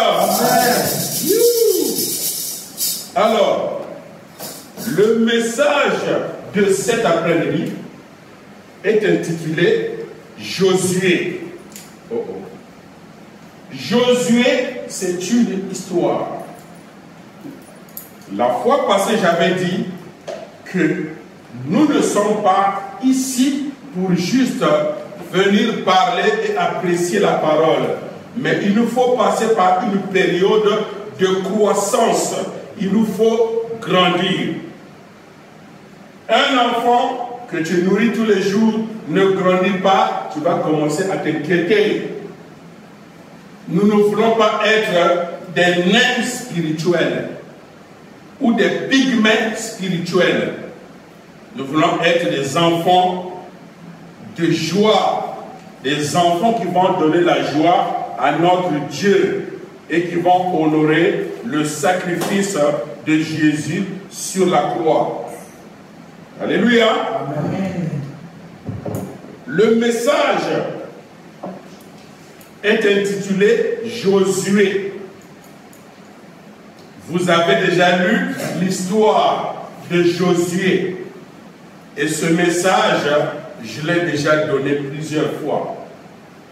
Amen. Alors, le message de cet après-midi est intitulé Josué. Josué, c'est une histoire. La fois passée, j'avais dit que nous ne sommes pas ici pour juste venir parler et apprécier la parole. Mais il nous faut passer par une période de croissance. Il nous faut grandir. Un enfant que tu nourris tous les jours ne grandit pas, tu vas commencer à t'inquiéter. Nous ne voulons pas être des nains spirituels ou des pygmées spirituels. Nous voulons être des enfants de joie, des enfants qui vont donner la joie à notre Dieu et qui vont honorer le sacrifice de Jésus sur la croix. Alléluia. Amen. Le message est intitulé Josué. Vous avez déjà lu l'histoire de Josué. Et ce message, je l'ai déjà donné plusieurs fois.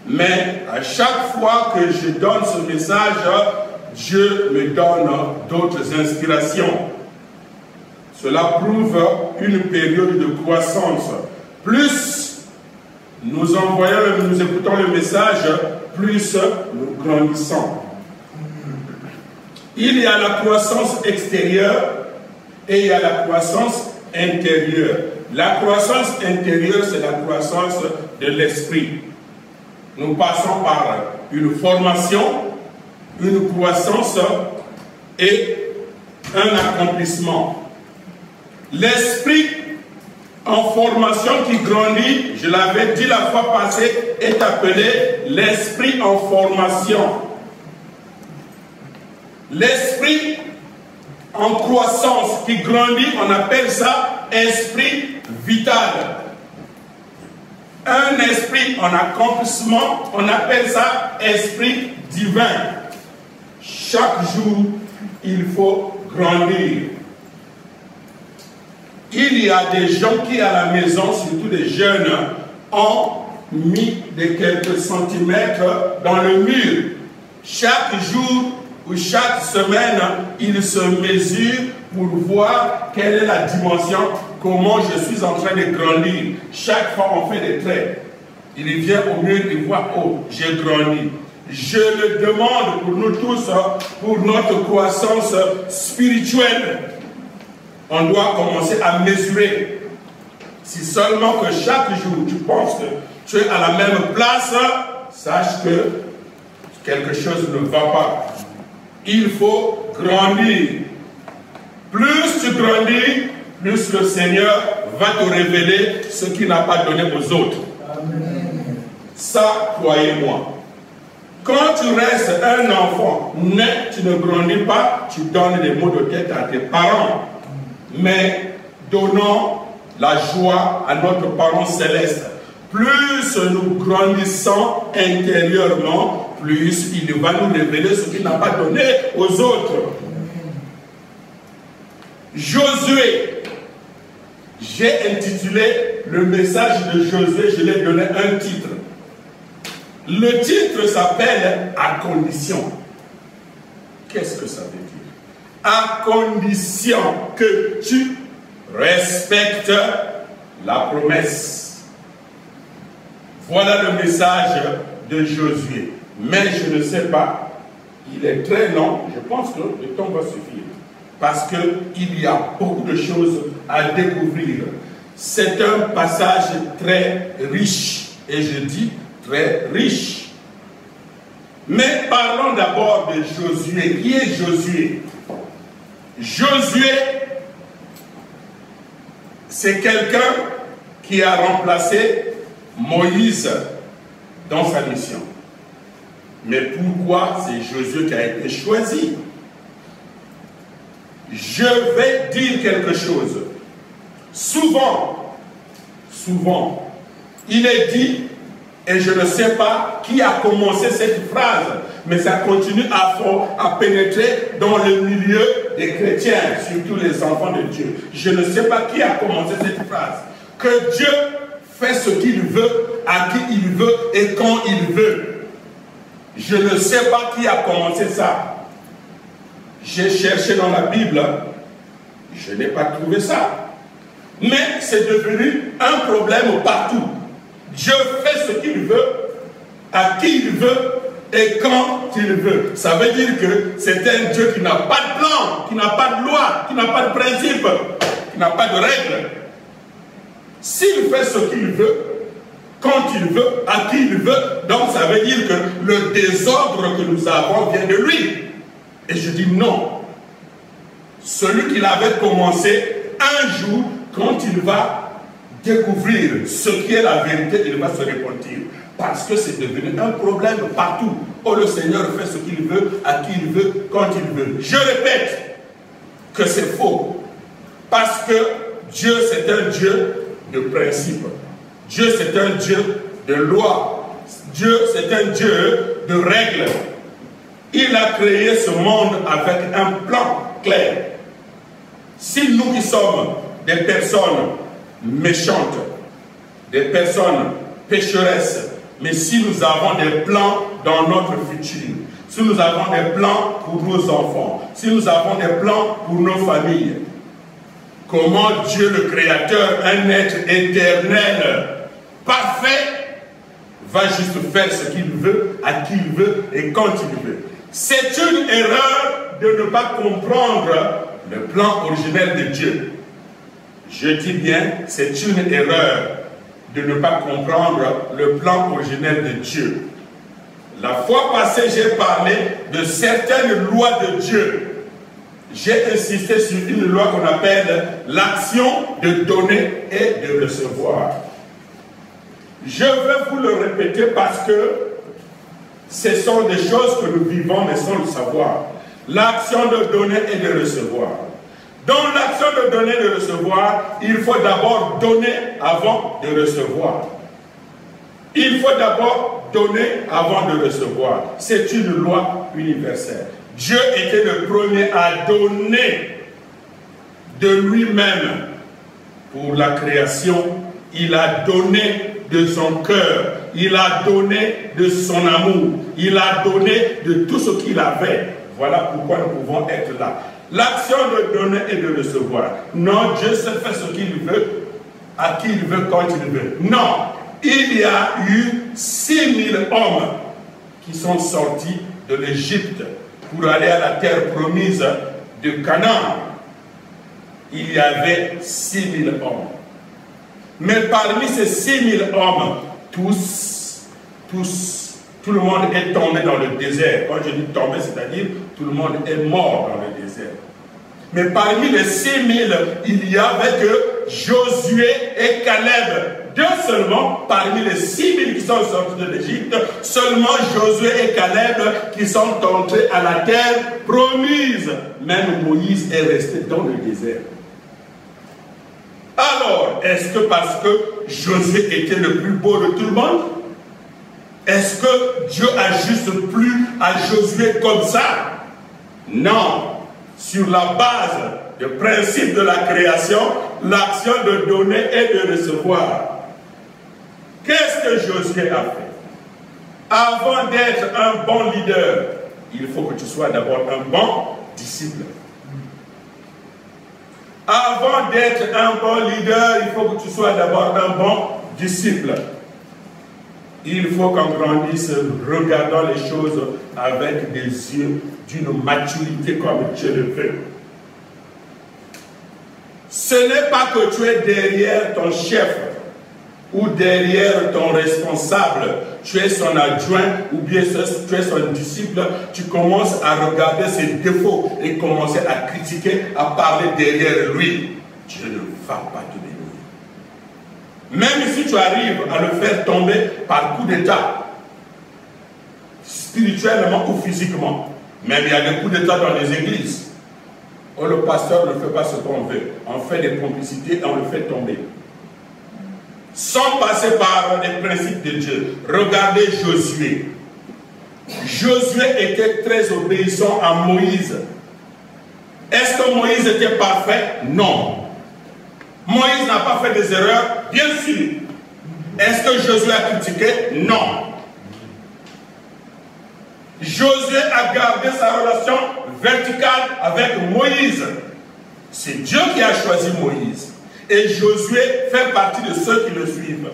Mais à chaque fois que je donne ce message, Dieu me donne d'autres inspirations. Cela prouve une période de croissance. Plus nous envoyons, nous écoutons le message, plus nous grandissons. Il y a la croissance extérieure et il y a la croissance intérieure. La croissance intérieure, c'est la croissance de l'esprit. Nous passons par une formation, une croissance et un accomplissement. L'esprit en formation qui grandit, je l'avais dit la fois passée, est appelé l'esprit en formation. L'esprit en croissance qui grandit, on appelle ça esprit vital. Un esprit en accomplissement, on appelle ça esprit divin. Chaque jour, il faut grandir. Il y a des gens qui, à la maison, surtout des jeunes, ont mis des quelques centimètres dans le mur. Chaque jour ou chaque semaine, ils se mesurent pour voir quelle est la dimension, comment je suis en train de grandir. Chaque fois, on fait des traits. Il vient au mur et voit, oh, j'ai grandi. Je le demande pour nous tous, pour notre croissance spirituelle. On doit commencer à mesurer. Si seulement que chaque jour tu penses que tu es à la même place, sache que quelque chose ne va pas. Il faut grandir. Plus tu grandis, plus le Seigneur va te révéler ce qu'il n'a pas donné aux autres. Amen. Ça, croyez-moi. Quand tu restes un enfant né, tu ne grandis pas, tu donnes des mots de tête à tes parents. Mais donnons la joie à notre parent céleste. Plus nous grandissons intérieurement, plus il va nous révéler ce qu'il n'a pas donné aux autres. Josué, j'ai intitulé le message de Josué, je lui ai donné un titre. Le titre s'appelle « À condition ». Qu'est-ce que ça veut dire? À condition que tu respectes la promesse. Voilà le message de Josué. Mais je ne sais pas, il est très long, je pense que le temps va suffire. Parce qu'il y a beaucoup de choses à découvrir. C'est un passage très riche, et je dis très riche. Mais parlons d'abord de Josué. Qui est Josué? Josué, c'est quelqu'un qui a remplacé Moïse dans sa mission. Mais pourquoi c'est Josué qui a été choisi? Je vais dire quelque chose. Souvent, il est dit, et je ne sais pas qui a commencé cette phrase, Mais ça continue à pénétrer dans le milieu des chrétiens, surtout les enfants de Dieu. Je ne sais pas qui a commencé cette phrase. Que Dieu fait ce qu'il veut, à qui il veut et quand il veut. Je ne sais pas qui a commencé ça. J'ai cherché dans la Bible, je n'ai pas trouvé ça. Mais c'est devenu un problème partout. Dieu fait ce qu'il veut, à qui il veut et quand il veut. Ça veut dire que c'est un Dieu qui n'a pas de plan, qui n'a pas de loi, qui n'a pas de principe, qui n'a pas de règles. S'il fait ce qu'il veut, quand il veut, à qui il veut, donc ça veut dire que le désordre que nous avons vient de lui. Et je dis non. Celui qui l'avait commencé, un jour, quand il va découvrir ce qui est la vérité, il va se repentir. Parce que c'est devenu un problème partout. Oh, le Seigneur fait ce qu'il veut, à qui il veut, quand il veut. Je répète que c'est faux. Parce que Dieu, c'est un Dieu de principe. Dieu, c'est un Dieu de loi. Dieu, c'est un Dieu de règles. Il a créé ce monde avec un plan clair. Si nous qui sommes des personnes méchantes, des personnes pécheresses, mais si nous avons des plans dans notre futur, si nous avons des plans pour nos enfants, si nous avons des plans pour nos familles, comment Dieu le Créateur, un être éternel, parfait, va juste faire ce qu'il veut, à qui il veut et quand il veut. C'est une erreur de ne pas comprendre le plan originel de Dieu. Je dis bien, c'est une erreur de ne pas comprendre le plan originel de Dieu. La fois passée, j'ai parlé de certaines lois de Dieu. J'ai insisté sur une loi qu'on appelle l'action de donner et de recevoir. Je vais vous le répéter parce que ce sont des choses que nous vivons mais sans le savoir. L'action de donner et de recevoir. Dans l'action de donner et de recevoir, il faut d'abord donner avant de recevoir. Il faut d'abord donner avant de recevoir. C'est une loi universelle. Dieu était le premier à donner de lui-même pour la création. Il a donné de son cœur, il a donné de son amour, il a donné de tout ce qu'il avait. Voilà pourquoi nous pouvons être là. L'action de donner et de recevoir. Non, Dieu sait faire ce qu'il veut, à qui il veut, quand il veut. Non, il y a eu 6000 hommes qui sont sortis de l'Égypte pour aller à la terre promise de Canaan. Il y avait 6000 hommes. Mais parmi ces 6000 hommes, tout le monde est tombé dans le désert. Quand je dis tombé, c'est-à-dire tout le monde est mort dans le désert. Mais parmi les 6000, il y avait que Josué et Caleb. Deux seulement, parmi les 6000 qui sont sortis de l'Égypte, seulement Josué et Caleb qui sont entrés à la terre promise. Même Moïse est resté dans le désert. Alors, est-ce que parce que Josué était le plus beau de tout le monde? Est-ce que Dieu a juste plu à Josué comme ça? Non. Sur la base du principe de la création, l'action de donner et de recevoir. Qu'est-ce que Josué a fait? Avant d'être un bon leader, il faut que tu sois d'abord un bon disciple. Avant d'être un bon leader, il faut que tu sois d'abord un bon disciple. Il faut qu'on grandisse regardant les choses avec des yeux d'une maturité comme Dieu le veut. Ce n'est pas que tu es derrière ton chef ou derrière ton responsable, tu es son adjoint ou bien tu es son disciple, tu commences à regarder ses défauts et commencer à critiquer, à parler derrière lui. Dieu ne va pas te bénir. Même si tu arrives à le faire tomber par coup d'état, spirituellement ou physiquement, même il y a des coups d'état dans les églises. Oh, le pasteur ne fait pas ce qu'on veut. On fait des complicités et on le fait tomber. Sans passer par les principes de Dieu. Regardez Josué. Josué était très obéissant à Moïse. Est-ce que Moïse était parfait? Non. Moïse n'a pas fait des erreurs? Bien sûr. Est-ce que Josué a critiqué? Non. Josué a gardé sa relation verticale avec Moïse. C'est Dieu qui a choisi Moïse. Et Josué fait partie de ceux qui le suivent.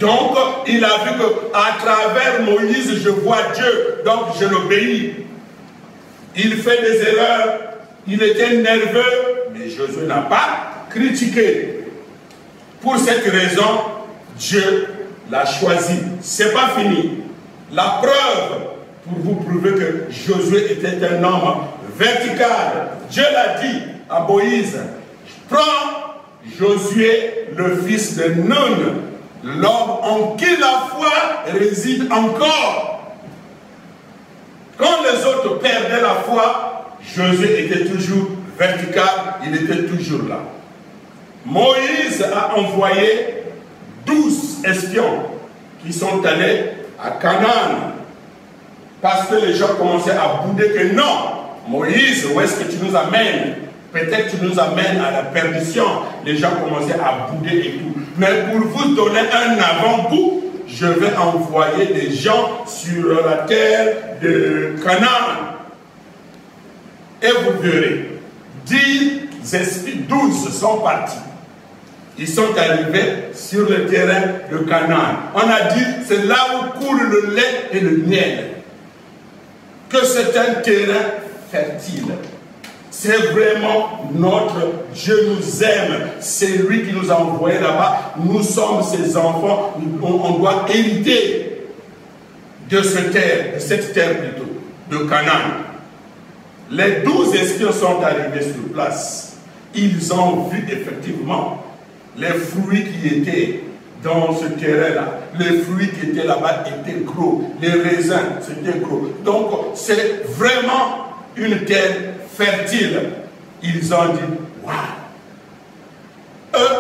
Donc, il a vu qu'à travers Moïse, je vois Dieu. Donc, je l'obéis. Il fait des erreurs. Il était nerveux. Mais Josué n'a pas critiqué. Pour cette raison, Dieu l'a choisi. C'est pas fini. La preuve pour vous prouver que Josué était un homme vertical. Dieu l'a dit à Moïse, prends Josué, le fils de Nun, l'homme en qui la foi réside encore. Quand les autres perdaient la foi, Josué était toujours vertical, il était toujours là. Moïse a envoyé 12 espions qui sont allés à Canaan. Parce que les gens commençaient à bouder que non, Moïse, où est-ce que tu nous amènes? Peut-être que tu nous amènes à la perdition. Les gens commençaient à bouder et tout. Mais pour vous donner un avant-goût, je vais envoyer des gens sur la terre de Canaan. Et vous verrez, 12 sont partis. Ils sont arrivés sur le terrain de Canaan. On a dit, c'est là où coule le lait et le miel. Que c'est un terrain fertile. C'est vraiment notre Dieu nous aime. C'est lui qui nous a envoyés là-bas. Nous sommes ses enfants. On doit hériter de cette terre plutôt, de Canaan. Les 12 espions sont arrivés sur place. Ils ont vu effectivement les fruits qui étaient dans ce terrain-là. Les fruits qui étaient là-bas étaient gros. Les raisins, c'était gros. Donc, c'est vraiment une terre fertile. Ils ont dit, waouh! Eux,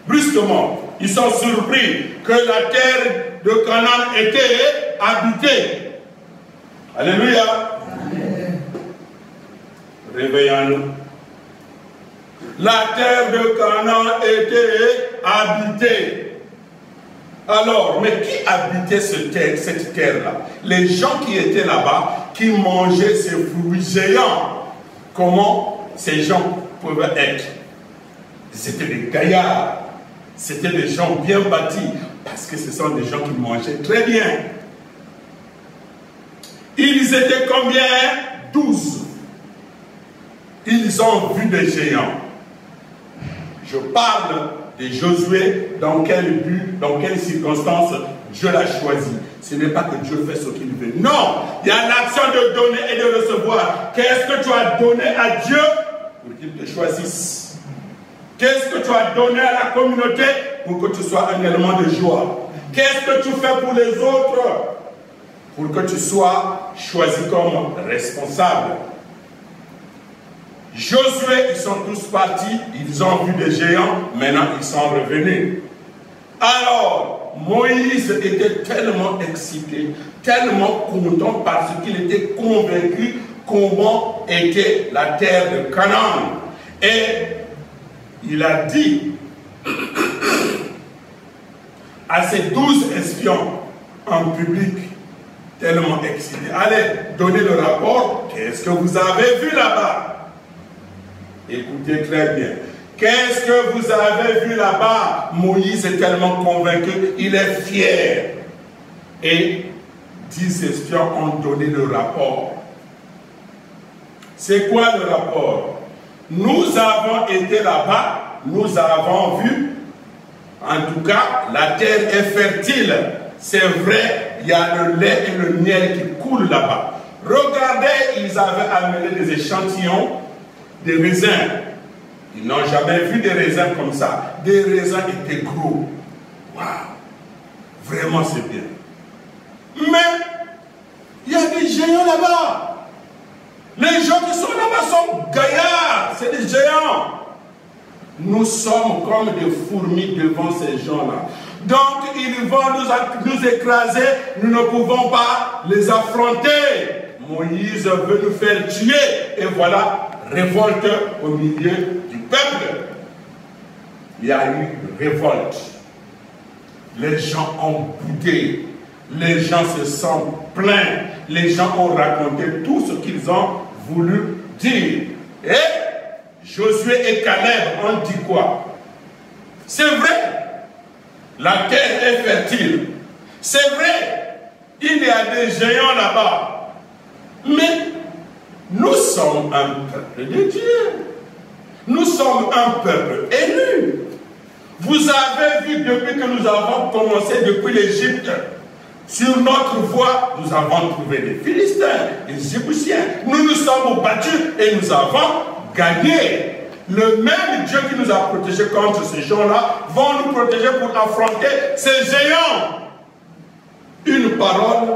brusquement, ils sont surpris que la terre de Canaan était habitée. Alléluia! Amen. Réveillons-nous. La terre de Canaan était habitée. Alors, mais qui habitait cette terre-là? Les gens qui étaient là-bas, qui mangeaient ces fruits géants. Comment ces gens pouvaient être? C'était des gaillards. C'était des gens bien bâtis. Parce que ce sont des gens qui mangeaient très bien. Ils étaient combien? 12. Ils ont vu des géants. Je parle de Josué, dans quel but, dans quelles circonstances Dieu l'a choisi. Ce n'est pas que Dieu fait ce qu'il veut. Non, il y a l'action de donner et de recevoir. Qu'est-ce que tu as donné à Dieu pour qu'il te choisisse? Qu'est-ce que tu as donné à la communauté pour que tu sois un élément de joie? Qu'est-ce que tu fais pour les autres pour que tu sois choisi comme responsable? Josué, ils sont tous partis, ils ont vu des géants, maintenant ils sont revenus. Alors, Moïse était tellement excité, tellement content parce qu'il était convaincu comment était la terre de Canaan. Et il a dit à ces 12 espions en public, tellement excités, allez, donnez le rapport, qu'est-ce que vous avez vu là-bas? Écoutez très bien. Qu'est-ce que vous avez vu là-bas? Moïse est tellement convaincu, il est fier. Et 10 espions ont donné le rapport. C'est quoi le rapport? Nous avons été là-bas, nous avons vu, en tout cas, la terre est fertile. C'est vrai, il y a le lait et le miel qui coulent là-bas. Regardez, ils avaient amené des échantillons des raisins. Ils n'ont jamais vu des raisins comme ça. Des raisins étaient gros. Waouh! Vraiment, c'est bien. Mais, il y a des géants là-bas. Les gens qui sont là-bas sont gaillards. C'est des géants. Nous sommes comme des fourmis devant ces gens-là. Donc ils vont nous écraser, nous ne pouvons pas les affronter. Moïse veut nous faire tuer. Et voilà, révolte au milieu du peuple. Il y a eu une révolte. Les gens ont boudé. Les gens se sont plaints. Les gens ont raconté tout ce qu'ils ont voulu dire. Et Josué et Caleb ont dit quoi? C'est vrai, la terre est fertile. C'est vrai, il y a des géants là-bas. Mais nous sommes un peuple de Dieu. Nous sommes un peuple élu. Vous avez vu depuis que nous avons commencé depuis l'Égypte, sur notre voie, nous avons trouvé des Philistins, des Jébusiens. Nous nous sommes battus et nous avons gagné. Le même Dieu qui nous a protégés contre ces gens-là va nous protéger pour affronter ces géants. Une parole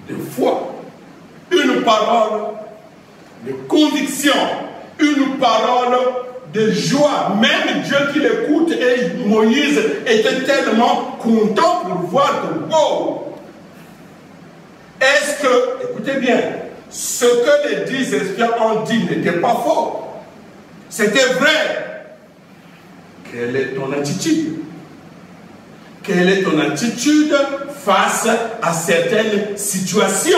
de foi, une parole de conviction, une parole de joie. Même Dieu qui l'écoute, et Moïse était tellement content pour voir que, wow, est-ce que, écoutez bien, ce que les 10 espions ont dit n'était pas faux. C'était vrai. Quelle est ton attitude? Quelle est ton attitude face à certaines situations?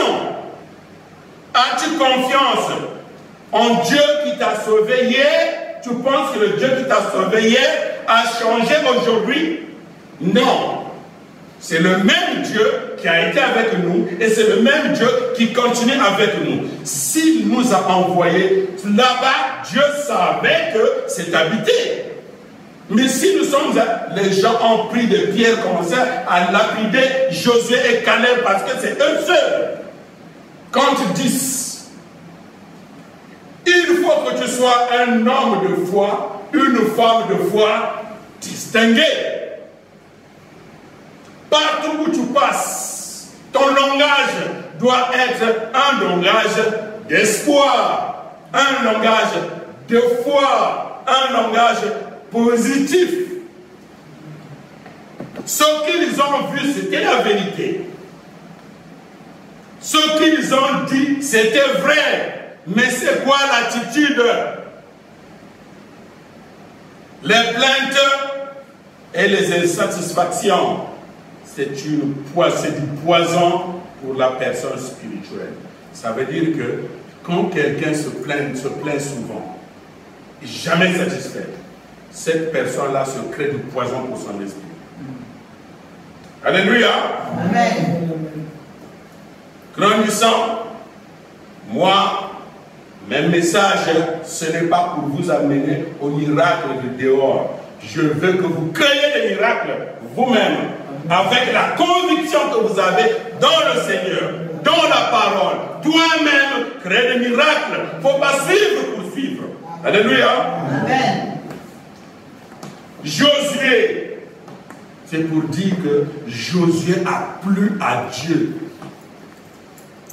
As-tu confiance en Dieu qui t'a sauvé hier? Tu penses que le Dieu qui t'a sauvé hier a changé aujourd'hui? Non. C'est le même Dieu qui a été avec nous et c'est le même Dieu qui continue avec nous. S'il nous a envoyés là-bas, Dieu savait que c'est habité. Mais si nous sommes là, les gens ont pris des pierres, commencé à lapider Josué et Caleb parce que c'est eux seuls. Contre 10. Il faut que tu sois un homme de foi, une femme de foi distinguée. Partout où tu passes, ton langage doit être un langage d'espoir, un langage de foi, un langage positif. Ce qu'ils ont vu, c'était la vérité. Ce qu'ils ont dit, c'était vrai. Mais c'est quoi l'attitude? Les plaintes et les insatisfactions. C'est du poison pour la personne spirituelle. Ça veut dire que quand quelqu'un se plaint souvent, jamais satisfait, cette personne-là se crée du poison pour son esprit. Alléluia. Amen. Grandissant, moi, mes messages, ce n'est pas pour vous amener au miracle de dehors. Je veux que vous créez des miracles vous-même, avec la conviction que vous avez dans le Seigneur, dans la parole. Toi-même, crée des miracles. Il ne faut pas suivre pour suivre. Alléluia. Amen. Josué, c'est pour dire que Josué a plu à Dieu.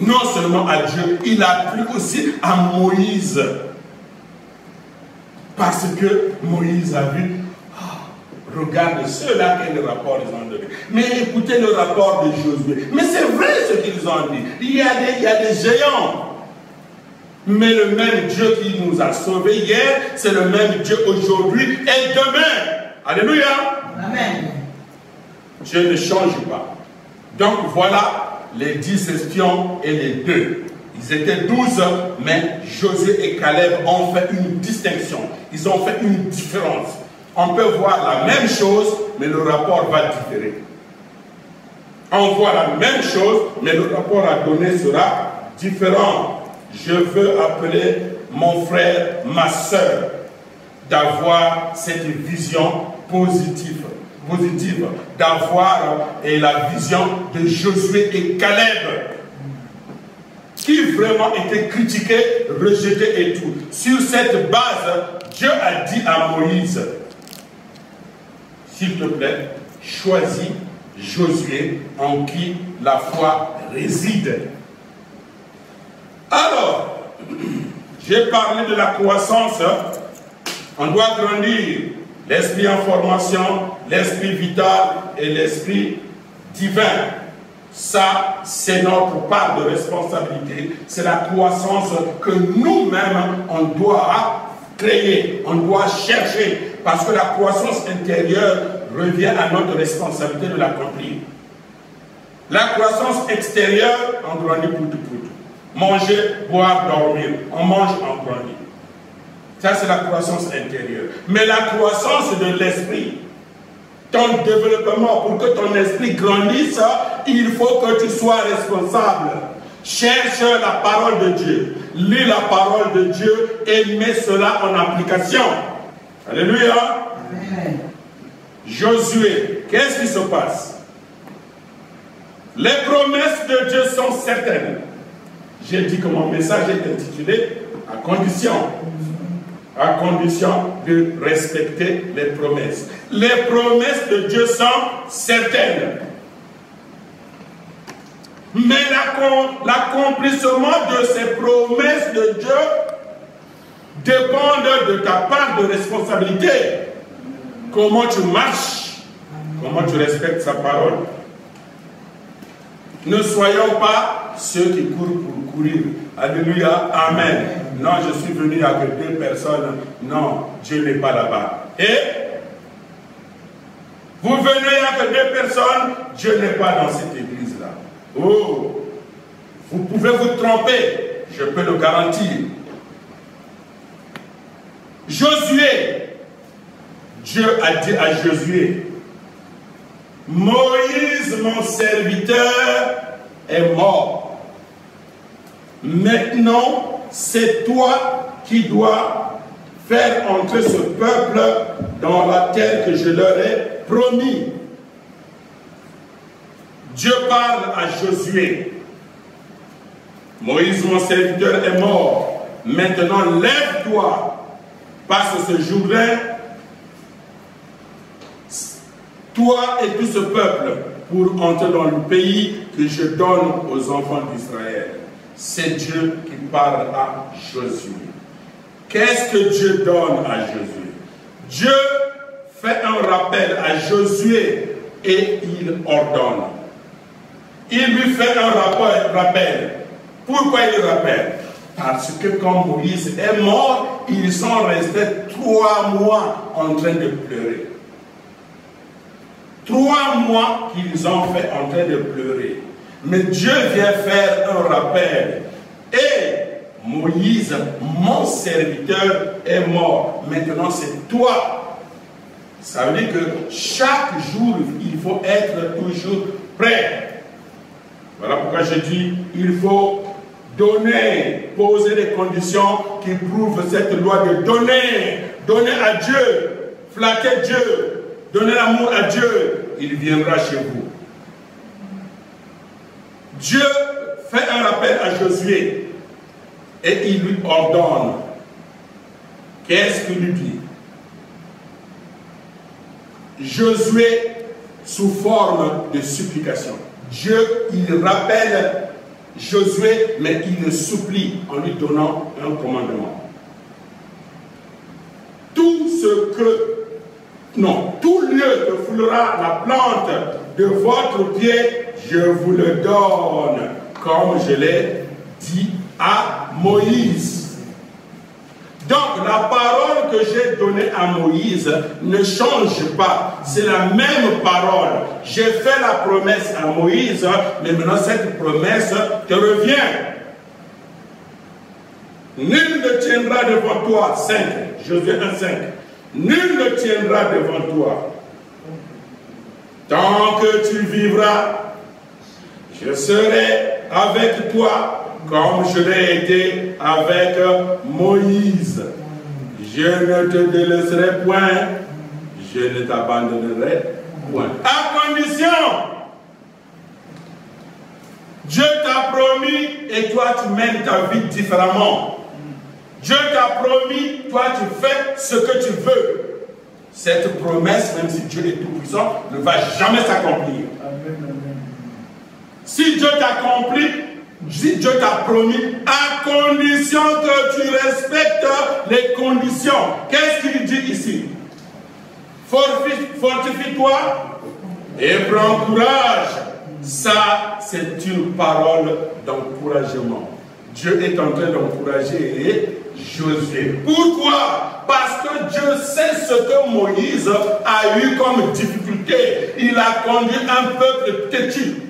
Non seulement à Dieu, il a plu aussi à Moïse. Parce que Moïse a vu, regarde ceux-là, quel rapport ils ont donné. Mais écoutez le rapport de Josué. Mais c'est vrai ce qu'ils ont dit. Il y a des géants. Mais le même Dieu qui nous a sauvés hier, c'est le même Dieu aujourd'hui et demain. Alléluia. Amen. Dieu ne change pas. Donc voilà les 10 espions et les 2. Ils étaient 12, mais Josué et Caleb ont fait une distinction. Ils ont fait une différence. On peut voir la même chose, mais le rapport va différer. On voit la même chose, mais le rapport à donner sera différent. Je veux appeler mon frère, ma soeur, d'avoir cette vision positive, d'avoir la vision de Josué et Caleb, qui vraiment étaient critiqués, rejetés et tout. Sur cette base, Dieu a dit à Moïse, s'il te plaît, choisis Josué en qui la foi réside. Alors, j'ai parlé de la croissance. On doit grandir. l'esprit en formation, l'esprit vital et l'esprit divin. Ça, c'est notre part de responsabilité. C'est la croissance que nous-mêmes, on doit créer, on doit chercher. Parce que la croissance intérieure revient à notre responsabilité de l'accomplir. La croissance extérieure, on grandit pour tout. Manger, boire, dormir. On mange, on grandit. Ça, c'est la croissance intérieure. Mais la croissance de l'esprit, ton développement, pour que ton esprit grandisse, il faut que tu sois responsable. Cherche la parole de Dieu. Lis la parole de Dieu et mets cela en application. Alléluia. Amen. Josué, qu'est-ce qui se passe? Les promesses de Dieu sont certaines. J'ai dit que mon message est intitulé « À condition de respecter les promesses ». Les promesses de Dieu sont certaines. Mais l'accomplissement de ces promesses de Dieu dépend de ta part de responsabilité. Comment tu marches, comment tu respectes sa parole. Ne soyons pas ceux qui courent pour courir. Alléluia, amen. Non, je suis venu avec 2 personnes. Non, Dieu n'est pas là-bas. Et vous venez avec 2 personnes, Dieu n'est pas dans cette église-là. Oh, vous pouvez vous tromper, je peux le garantir. Josué, Dieu a dit à Josué, Moïse, mon serviteur, est mort. Maintenant, c'est toi qui dois faire entrer ce peuple dans la terre que je leur ai promis. Dieu parle à Josué. Moïse, mon serviteur, est mort. Maintenant, lève-toi. Passe ce jour-là, toi et tout ce peuple, pour entrer dans le pays que je donne aux enfants d'Israël. C'est Dieu qui parle à Josué. Qu'est-ce que Dieu donne à Josué? Dieu fait un rappel à Josué et il ordonne. Il lui fait un rappel. Pourquoi il rappelle? Parce que quand Moïse est mort, ils sont restés 3 mois en train de pleurer. 3 mois qu'ils ont fait en train de pleurer. Mais Dieu vient faire un rappel. Et Moïse, mon serviteur, est mort. Maintenant, c'est toi. Ça veut dire que chaque jour, il faut être toujours prêt. Voilà pourquoi je dis, il faut donner, poser des conditions qui prouvent cette loi de donner. Donner à Dieu, flatter Dieu, donner l'amour à Dieu, il viendra chez vous. Dieu fait un rappel à Josué et il lui ordonne. Qu'est-ce qu'il lui dit? Josué sous forme de supplication. Dieu, il rappelle Josué, mais il le supplie en lui donnant un commandement. Tout lieu que foulera la plante de votre pied, je vous le donne, comme je l'ai dit à Moïse. Donc la parole que j'ai donnée à Moïse ne change pas. C'est la même parole. J'ai fait la promesse à Moïse, mais maintenant cette promesse te revient. Nul ne tiendra devant toi, 5, Josué 1:5. Nul ne tiendra devant toi. Tant que tu vivras, je serai avec toi comme je l'ai été avec Moïse. Je ne te délaisserai point, je ne t'abandonnerai point. À condition, Dieu t'a promis et toi tu mènes ta vie différemment. Dieu t'a promis, toi tu fais ce que tu veux. Cette promesse, même si Dieu est tout-puissant, ne va jamais s'accomplir. Si Dieu Dieu t'a promis, à condition que tu respectes les conditions. Qu'est-ce qu'il dit ici? Fortifie-toi et prends courage. Ça, c'est une parole d'encouragement. Dieu est en train d'encourager Josué. Pourquoi? Parce que Dieu sait ce que Moïse a eu comme difficulté. Il a conduit un peuple têtu.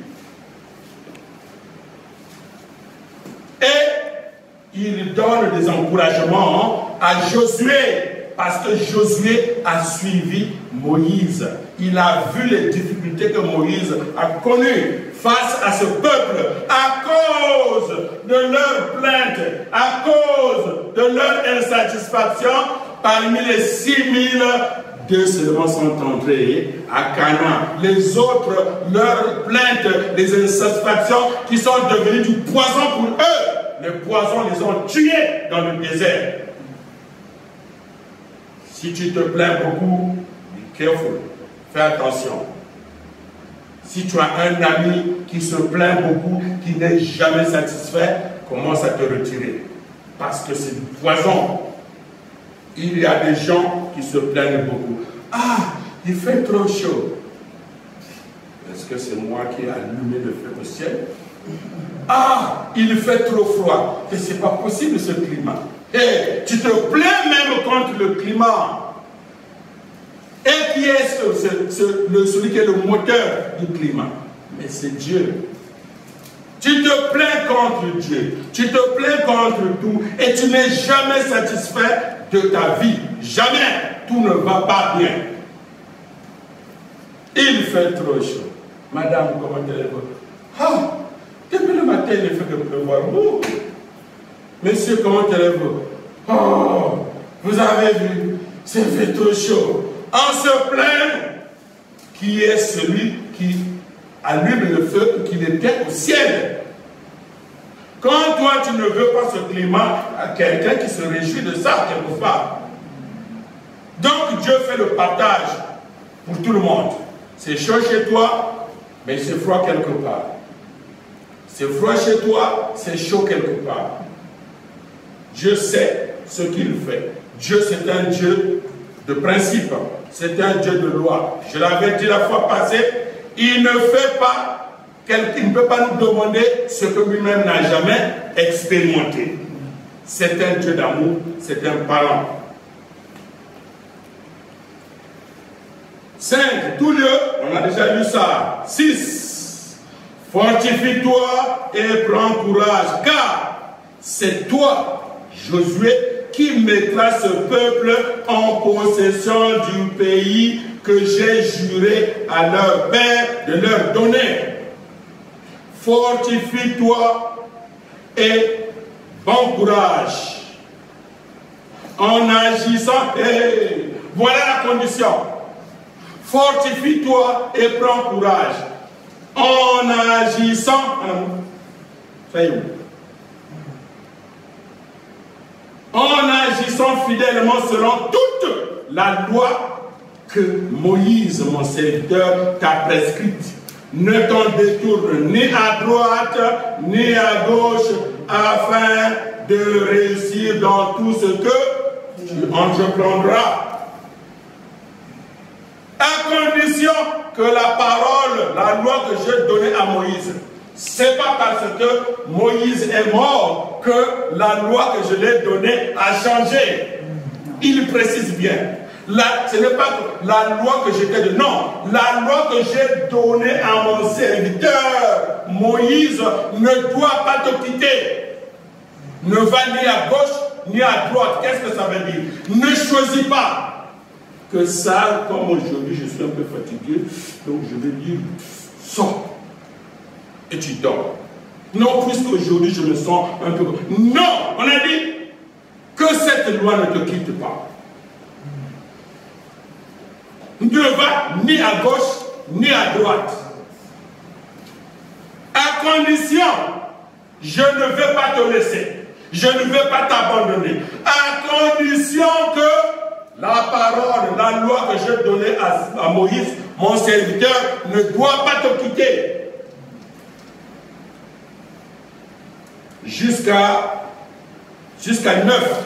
Et il donne des encouragements à Josué. Parce que Josué a suivi Moïse. Il a vu les difficultés que Moïse a connues face à ce peuple à cause de leur plainte, à cause de leur insatisfaction. Parmi les 6000, 2 seulement sont entrés à Canaan. Les autres, leurs plaintes, les insatisfactions qui sont devenues du poison pour eux. Les poisons les ont tués dans le désert. Si tu te plains beaucoup, be careful, fais attention. Si tu as un ami qui se plaint beaucoup, qui n'est jamais satisfait, commence à te retirer. Parce que c'est du poison. Il y a des gens qui se plaignent beaucoup. Ah, il fait trop chaud. Est-ce que c'est moi qui ai allumé le feu au ciel? Ah, il fait trop froid. Et c'est pas possible ce climat. Et tu te plains même contre le climat. Et qui est celui qui est le moteur du climat? Mais c'est Dieu. Tu te plains contre Dieu. Tu te plains contre tout. Et tu n'es jamais satisfait de ta vie. Jamais. Tout ne va pas bien. Il fait trop chaud. Madame, comment allez-vous? Ah, depuis le matin, il fait que pleuvoir. Oh. Monsieur, comment allez-vous? Oh, vous avez vu, c'est fait trop chaud. On se plaint. Qui est celui qui allume le feu et qui l'éteint au ciel? Quand toi, tu ne veux pas ce climat, il y a quelqu'un qui se réjouit de ça quelque part. Donc, Dieu fait le partage pour tout le monde. C'est chaud chez toi, mais c'est froid quelque part. C'est froid chez toi, c'est chaud quelque part. Dieu sait ce qu'il fait. Dieu, c'est un Dieu de principe. C'est un Dieu de loi. Je l'avais dit la fois passée, il ne fait pas, il ne peut pas nous demander ce que lui-même n'a jamais expérimenté. C'est un Dieu d'amour, c'est un parent. 5. Tout lieu, on a déjà lu ça. 6. Fortifie-toi et prends courage, car c'est toi, Josué, qui mettra ce peuple en possession du pays que j'ai juré à leur père de leur donner. Fortifie-toi et bon courage. En agissant, et voilà la condition. Fortifie-toi et prends courage. En agissant, en agissant fidèlement selon toute la loi que Moïse, mon serviteur, t'a prescrite. Ne t'en détourne ni à droite, ni à gauche, afin de réussir dans tout ce que tu entreprendras. À condition que la parole, la loi que j'ai donnée à Moïse, c'est pas parce que Moïse est mort que la loi que je l'ai donnée a changé. Il précise bien. Ce n'est pas la loi que je t'ai donnée. Non, la loi que j'ai donnée à mon serviteur, Moïse, ne doit pas te quitter. Ne va ni à gauche ni à droite. Qu'est-ce que ça veut dire? Ne choisis pas. Que ça, comme aujourd'hui, je suis un peu fatigué, donc je vais dire, sors. Et tu dors. Non, puisqu'aujourd'hui je me sens un peu... Non, on a dit que cette loi ne te quitte pas. Ne va ni à gauche, ni à droite. À condition, je ne vais pas te laisser. Je ne vais pas t'abandonner. À condition que la parole, la loi que j'ai donnée à Moïse, mon serviteur, ne doit pas te quitter. Jusqu'à 9.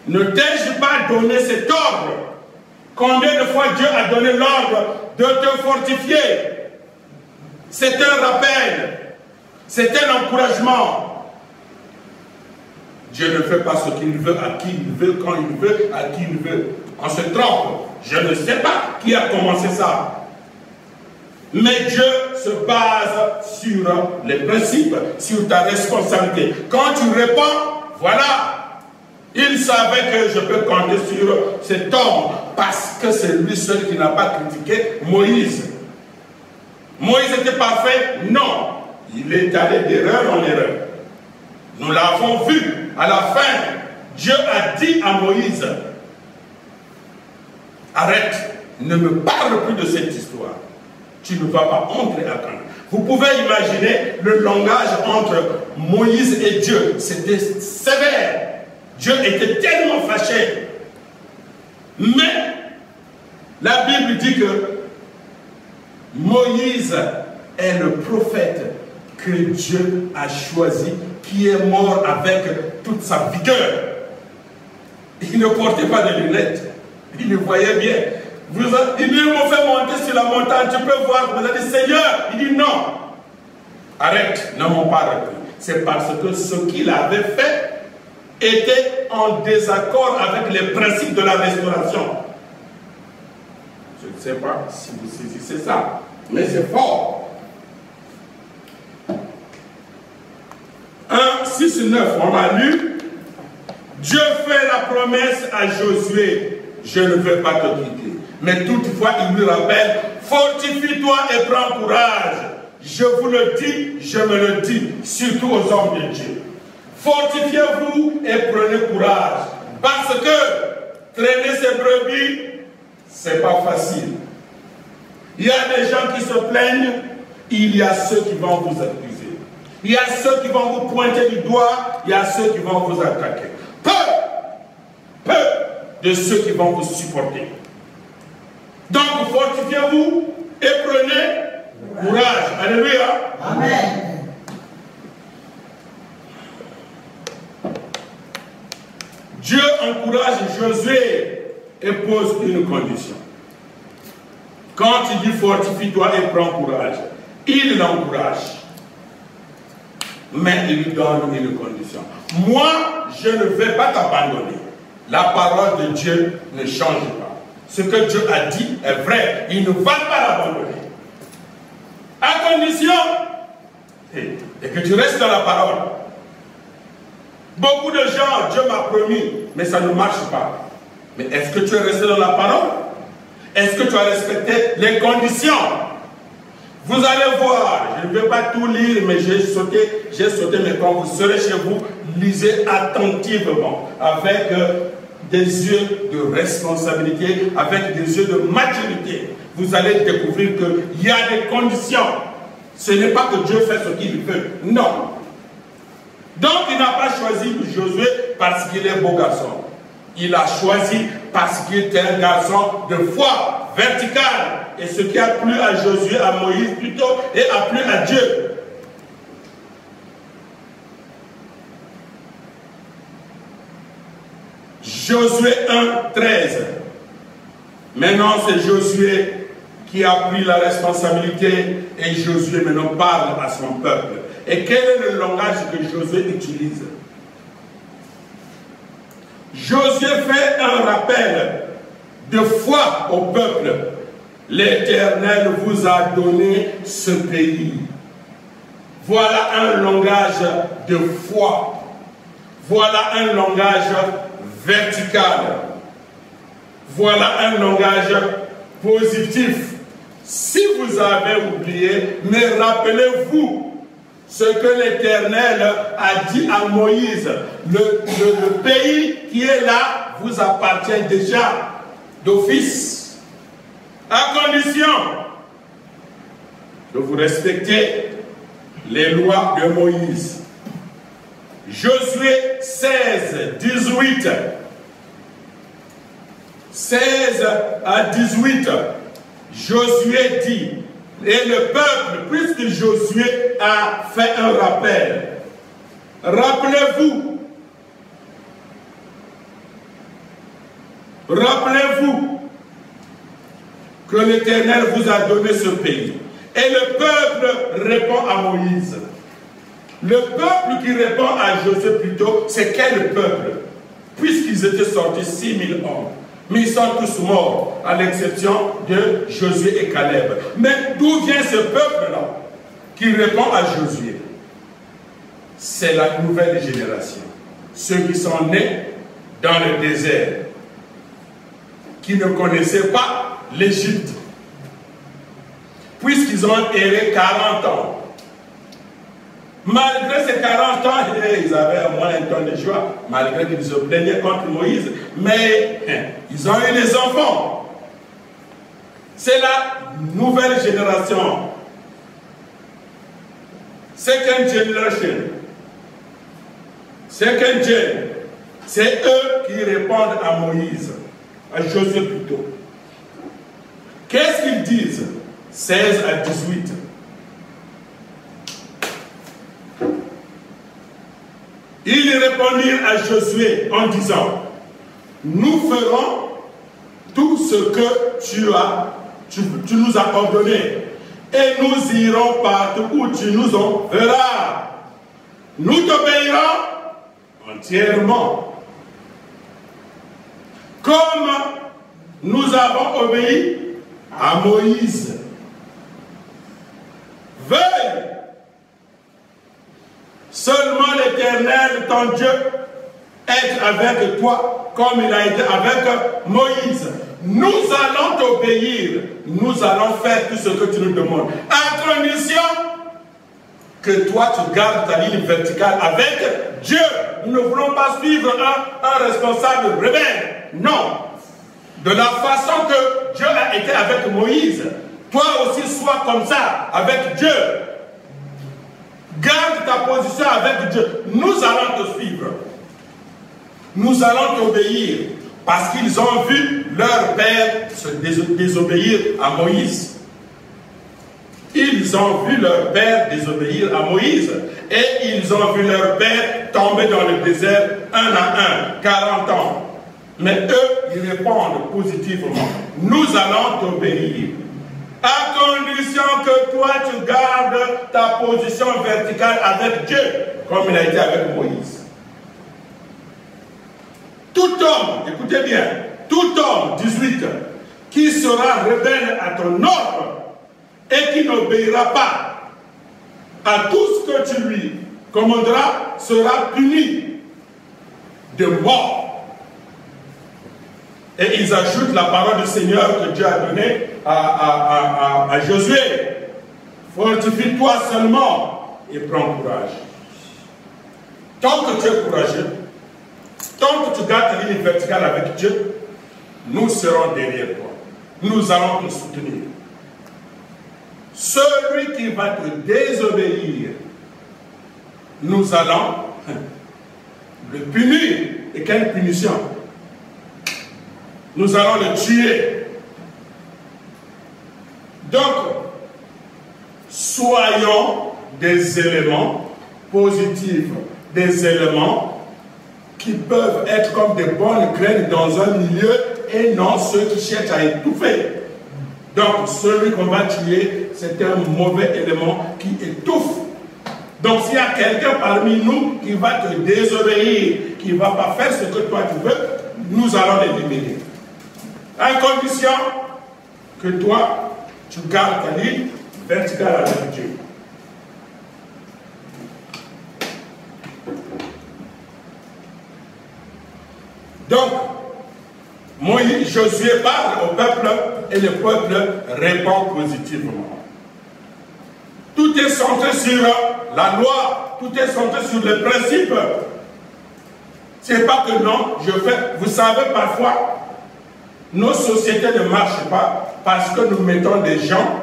Ne t'ai-je pas donné cet ordre? Combien de fois Dieu a donné l'ordre de te fortifier? C'est un rappel, c'est un encouragement. Dieu ne fait pas ce qu'il veut, à qui il veut, quand il veut, à qui il veut. On se trompe. Je ne sais pas qui a commencé ça. Mais Dieu se base sur les principes, sur ta responsabilité. Quand tu réponds, voilà. Il savait que je peux compter sur cet homme parce que c'est lui seul qui n'a pas critiqué Moïse. Moïse était parfait? Non. Il est allé d'erreur en erreur. Nous l'avons vu. À la fin, Dieu a dit à Moïse, arrête, ne me parle plus de cette histoire. Tu ne vas pas entrer à Canaan. Vous pouvez imaginer le langage entre Moïse et Dieu. C'était sévère. Dieu était tellement fâché. Mais la Bible dit que Moïse est le prophète que Dieu a choisi, qui est mort avec toute sa vigueur. Il ne portait pas de lunettes. Il le voyait bien. Il m'ont fait monter sur la montagne, tu peux voir. Vous avez dit, Seigneur, il dit non. Arrête, ne m'ont pas repris. C'est parce que ce qu'il avait fait était en désaccord avec les principes de la restauration. Je ne sais pas si vous saisissez ça, mais c'est fort. 1, 6, 9, on a lu. Dieu fait la promesse à Josué, je ne vais pas te quitter. Mais toutefois, il lui rappelle, fortifie-toi et prends courage. Je vous le dis, je me le dis, surtout aux hommes de Dieu. Fortifiez-vous et prenez courage. Parce que traîner ces brebis, c'est pas facile. Il y a des gens qui se plaignent, il y a ceux qui vont vous accuser. Il y a ceux qui vont vous pointer du doigt, il y a ceux qui vont vous attaquer. Peu de ceux qui vont vous supporter. Donc, fortifiez-vous et prenez courage. Alléluia. Amen. Dieu encourage Josué et pose une condition. Quand il dit fortifie-toi et prends courage, il l'encourage. Mais il lui donne une condition. Moi, je ne vais pas t'abandonner. La parole de Dieu ne change pas. Ce que Dieu a dit est vrai. Il ne va pas l'abandonner. À condition que tu restes dans la parole. Beaucoup de gens, Dieu m'a promis, mais ça ne marche pas. Mais est-ce que tu es resté dans la parole? Est-ce que tu as respecté les conditions? Vous allez voir, je ne vais pas tout lire, mais j'ai sauté, mais quand vous serez chez vous, lisez attentivement, avec des yeux de responsabilité, avec des yeux de maturité. Vous allez découvrir qu'il y a des conditions. Ce n'est pas que Dieu fait ce qu'il veut, non. Donc il n'a pas choisi Josué parce qu'il est beau garçon. Il a choisi parce qu'il était un garçon de foi verticale. Et ce qui a plu à Josué, à Moïse plutôt, et a plu à Dieu. Josué 1, 13. Maintenant, c'est Josué qui a pris la responsabilité et Josué maintenant parle à son peuple. Et quel est le langage que Josué utilise? Josué fait un rappel de foi au peuple. L'Éternel vous a donné ce pays. Voilà un langage de foi. Voilà un langage vertical. Voilà un langage positif. Si vous avez oublié, mais rappelez-vous ce que l'Éternel a dit à Moïse. Le pays qui est là vous appartient déjà d'office. À condition de vous respecter les lois de Moïse. Josué 16, 18. 16 à 18. Josué dit, et le peuple, puisque Josué a fait un rappel, rappelez-vous, que l'Éternel vous a donné ce pays. Et le peuple répond à Moïse. Le peuple qui répond à Josué plutôt, c'est quel peuple? Puisqu'ils étaient sortis 6000 hommes. Mais ils sont tous morts, à l'exception de Josué et Caleb. Mais d'où vient ce peuple-là qui répond à Josué? C'est la nouvelle génération. Ceux qui sont nés dans le désert, qui ne connaissaient pas l'Égypte, puisqu'ils ont erré 40 ans. Malgré ces 40 ans, ils avaient au moins un ton de joie, malgré qu'ils se plaignaient contre Moïse, mais ils ont eu des enfants. C'est la nouvelle génération. Second generation. Second gen. C'est eux qui répondent à Moïse, à Josué plutôt. Qu'est-ce qu'ils disent? 16 à 18. Ils répondirent à Josué en disant: nous ferons tout ce que tu nous as ordonné, et nous irons partout où tu nous enverras. Nous t'obéirons entièrement, comme nous avons obéi à Moïse. Veuille seulement l'Éternel, ton Dieu, être avec toi comme il a été avec Moïse. Nous allons t'obéir, nous allons faire tout ce que tu nous demandes, à condition que toi tu gardes ta ligne verticale avec Dieu. Nous ne voulons pas suivre un responsable rebelle. Non. De la façon que Dieu a été avec Moïse, toi aussi sois comme ça avec Dieu. Garde ta position avec Dieu. Nous allons te suivre. Nous allons t'obéir. Parce qu'ils ont vu leur père se désobéir à Moïse. Ils ont vu leur père désobéir à Moïse. Et ils ont vu leur père tomber dans le désert un à un, 40 ans. Mais eux, ils répondent positivement. Nous allons t'obéir. À condition que toi, tu gardes ta position verticale avec Dieu, comme il a été avec Moïse. Tout homme, écoutez bien, tout homme, 18, qui sera rebelle à ton ordre et qui n'obéira pas à tout ce que tu lui commanderas sera puni de mort. Et ils ajoutent la parole du Seigneur que Dieu a donnée à Josué. Fortifie-toi seulement et prends courage. Tant que tu es courageux, tant que tu gardes ta ligne verticale avec Dieu, nous serons derrière toi. Nous allons te soutenir. Celui qui va te désobéir, nous allons le punir. Et quelle punition? Nous allons le tuer. Donc, soyons des éléments positifs, des éléments qui peuvent être comme des bonnes graines dans un milieu et non ceux qui cherchent à étouffer. Donc, celui qu'on va tuer, c'est un mauvais élément qui étouffe. Donc, s'il y a quelqu'un parmi nous qui va te désobéir, qui ne va pas faire ce que toi tu veux, nous allons l'éliminer. À condition que toi, tu gardes ta ligne verticale avec Dieu. Donc, Josué parle au peuple et le peuple répond positivement. Tout est centré sur la loi, tout est centré sur les principes. C'est pas que non, je fais. Vous savez, parfois, nos sociétés ne marchent pas parce que nous mettons des gens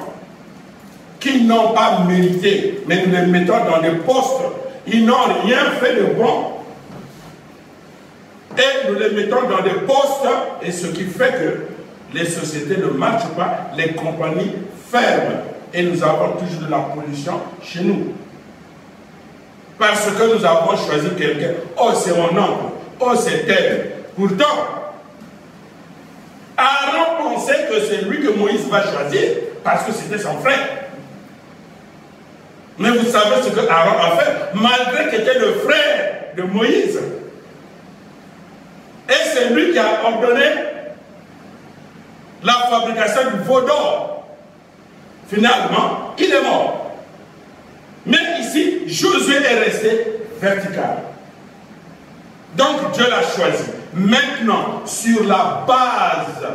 qui n'ont pas mérité, mais nous les mettons dans des postes. Ils n'ont rien fait de bon. Et nous les mettons dans des postes, et ce qui fait que les sociétés ne marchent pas, les compagnies ferment. Et nous avons toujours de la pollution chez nous. Parce que nous avons choisi quelqu'un. Oh, c'est mon oncle. Oh, c'est elle. Pourtant, Aaron sait que c'est lui que Moïse va choisir parce que c'était son frère. Mais vous savez ce que Aaron a fait, malgré qu'il était le frère de Moïse. Et c'est lui qui a ordonné la fabrication du veau d'or. Finalement, il est mort. Mais ici, Josué est resté vertical. Donc Dieu l'a choisi. Maintenant, sur la base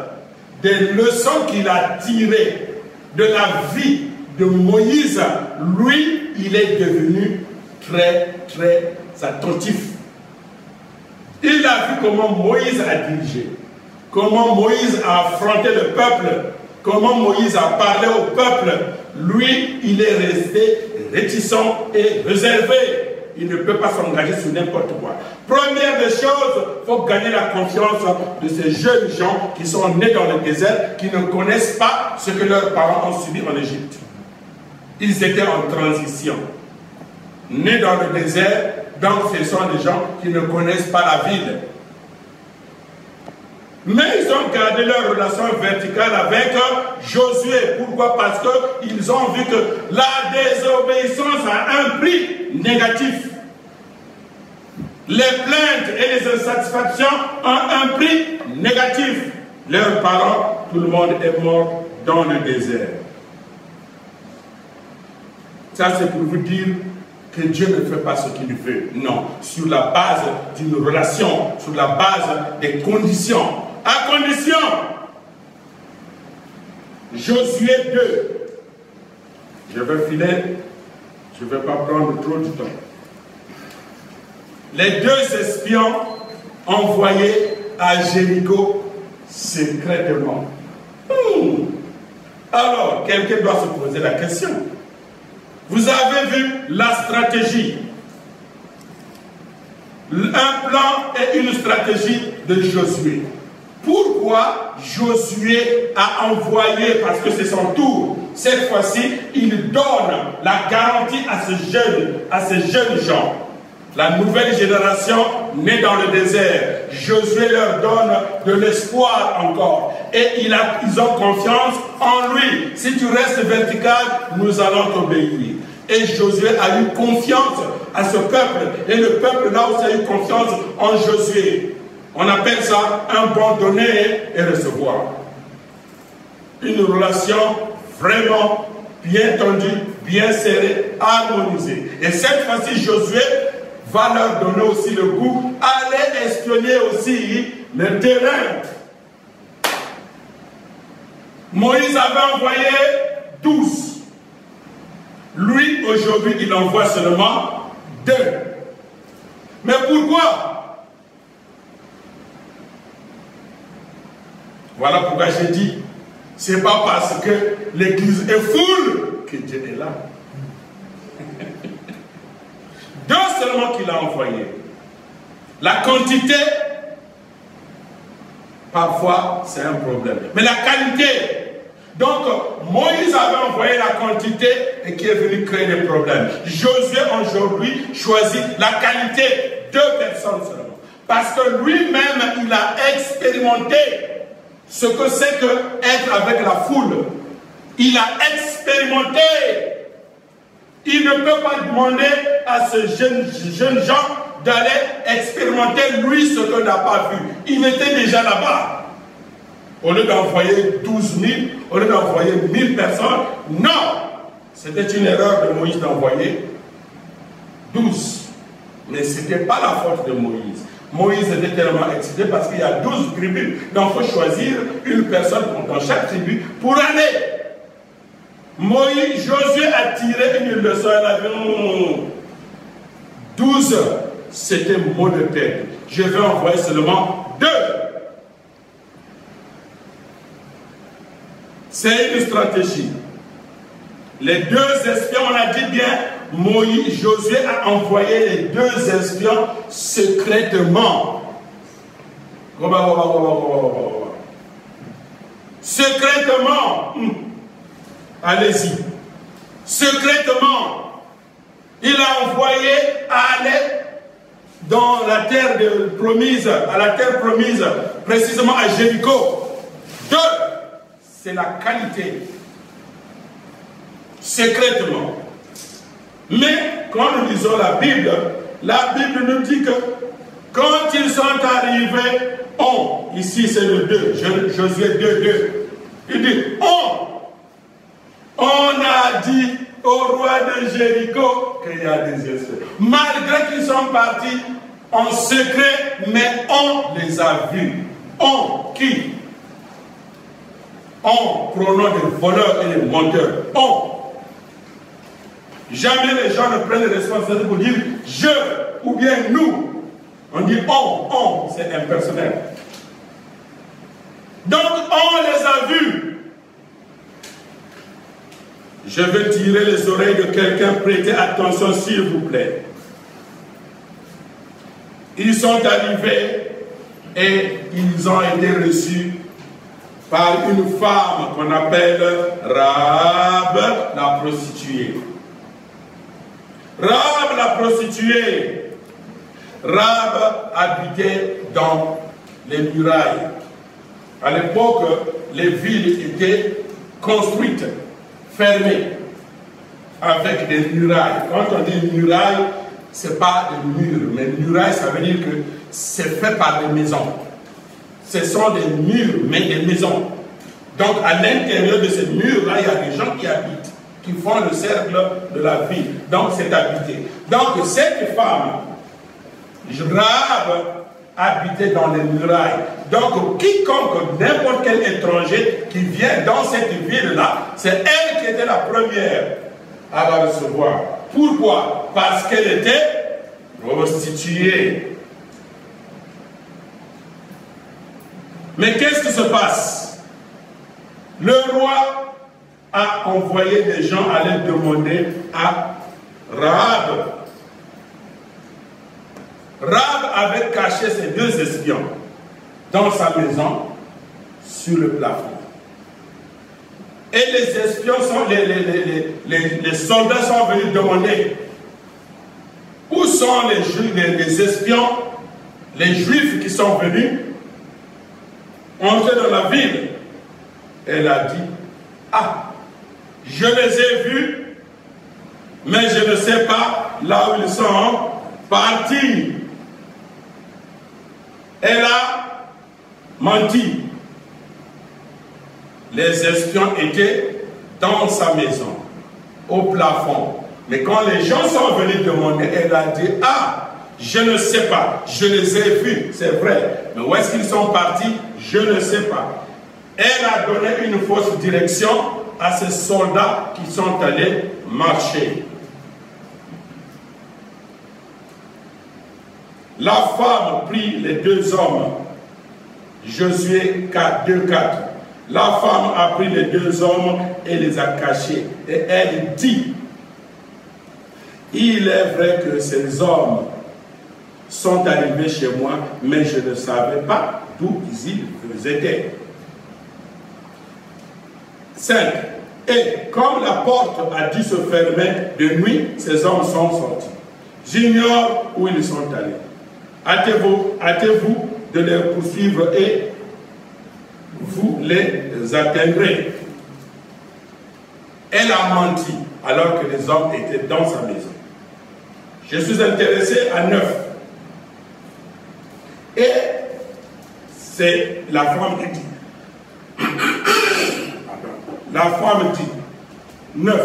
des leçons qu'il a tirées de la vie de Moïse, lui, il est devenu très, très attentif. Il a vu comment Moïse a dirigé, comment Moïse a affronté le peuple, comment Moïse a parlé au peuple. Lui, il est resté réticent et réservé. Il ne peut pas s'engager sur n'importe quoi. Première des choses, il faut gagner la confiance de ces jeunes gens qui sont nés dans le désert, qui ne connaissent pas ce que leurs parents ont subi en Égypte. Ils étaient en transition. Nés dans le désert, donc ce sont des gens qui ne connaissent pas la ville. Mais ils ont gardé leur relation verticale avec Josué. Pourquoi? Parce qu'ils ont vu que la désobéissance a un prix négatif. Les plaintes et les insatisfactions ont un prix négatif. Leurs parents, tout le monde est mort dans le désert. Ça, c'est pour vous dire que Dieu ne fait pas ce qu'il veut. Non, sur la base d'une relation, sur la base des conditions. À condition, Josué 2, je vais filer, je ne vais pas prendre trop de temps. Les deux espions envoyés à Jéricho secrètement. Alors, quelqu'un doit se poser la question. Vous avez vu la stratégie, un plan et une stratégie de Josué. Pourquoi Josué a envoyé, parce que c'est son tour, cette fois-ci, il donne la garantie à ces jeunes gens, la nouvelle génération née dans le désert. Josué leur donne de l'espoir encore. Et ils ont confiance en lui. Si tu restes vertical, nous allons t'obéir. Et Josué a eu confiance à ce peuple. Et le peuple là aussi a eu confiance en Josué. On appelle ça un bon donner et recevoir. Une relation vraiment bien tendue, bien serrée, harmonisée. Et cette fois-ci, Josué va leur donner aussi le goût. Allez espionner aussi le terrain. Moïse avait envoyé 12. Lui, aujourd'hui, il envoie seulement 2. Mais pourquoi? Voilà pourquoi j'ai dit, c'est pas parce que l'église est full que Dieu est là. 2 seulement qu'il a envoyé. La quantité, parfois, c'est un problème. Mais la qualité, donc Moïse avait envoyé la quantité et qui est venu créer des problèmes. Josué aujourd'hui choisit la qualité, 2 personnes seulement. Parce que lui-même, il a expérimenté ce que c'est que être avec la foule. Il a expérimenté. Il ne peut pas demander à ce jeune gens d'aller expérimenter lui ce qu'on n'a pas vu. Il était déjà là-bas. Au lieu d'envoyer 12 000, au lieu d'envoyer 1000 personnes, non! C'était une erreur de Moïse d'envoyer 12. Mais ce n'était pas la faute de Moïse. Moïse était tellement excité parce qu'il y a 12 tribus. Donc il faut choisir une personne dans chaque tribu pour aller. Josué a tiré une leçon. Elle avait 12. C'était mot de tête. Je vais envoyer seulement 2. C'est une stratégie. Les 2 espions, on a dit bien, Josué a envoyé les 2 espions secrètement. Secrètement. Allez-y. Secrètement. Il a envoyé à aller dans la terre promise, à la terre promise, précisément à Jéricho. 2. c'est la qualité. Secrètement. Mais quand nous lisons la Bible nous dit que quand ils sont arrivés, ici c'est le 2, Josué 2. Il dit, on a dit au roi de Jéricho qu'il y a des espions. Malgré qu'ils sont partis en secret, mais on les a vus. Qui? Prenons des voleurs et des menteurs. Jamais les gens ne prennent les responsabilités pour dire je ou bien nous. On dit c'est impersonnel. Donc on les a vus. Je vais tirer les oreilles de quelqu'un, prêtez attention s'il vous plaît. Ils sont arrivés et ils ont été reçus par une femme qu'on appelle Rahab la prostituée. Rahab la prostituée. Rahab habitait dans les murailles. À l'époque, les villes étaient construites, fermées, avec des murailles. Quand on dit murailles, ce n'est pas des murs, mais murailles, ça veut dire que c'est fait par des maisons. Ce sont des murs, mais des maisons. Donc, à l'intérieur de ces murs-là, il y a des gens qui habitent, qui font le cercle de la ville. Donc, c'est habité. Donc, cette femme, Rahab, habitait dans les murailles. Donc, quiconque, n'importe quel étranger qui vient dans cette ville-là, c'est elle qui était la première à la recevoir. Pourquoi? Parce qu'elle était prostituée. Mais qu'est-ce qui se passe? Le roi a envoyé des gens aller demander à Rahab. Rahab avait caché ses 2 espions dans sa maison sur le plafond. Et les espions sont, les soldats sont venus demander où sont les espions, les juifs qui sont venus entrer dans la ville. Elle a dit, je les ai vus, mais je ne sais pas là où ils sont partis. Elle a menti. Les espions étaient dans sa maison, au plafond. Mais quand les gens sont venus demander, elle a dit, je ne sais pas, je les ai vus, c'est vrai. Mais où est-ce qu'ils sont partis? Je ne sais pas. Elle a donné une fausse direction à ces soldats qui sont allés marcher. La femme prit les 2 hommes. Josué 2:4. La femme a pris les 2 hommes et les a cachés. Et elle dit, il est vrai que ces hommes sont arrivés chez moi, mais je ne savais pas d'où ils étaient. 5. Et comme la porte a dû se fermer de nuit, ces hommes sont sortis. J'ignore où ils sont allés. Hâtez-vous de les poursuivre et vous les atteindrez. Elle a menti alors que les hommes étaient dans sa maison. Je suis intéressé à 9. Et c'est la femme qui dit. La femme dit, 9.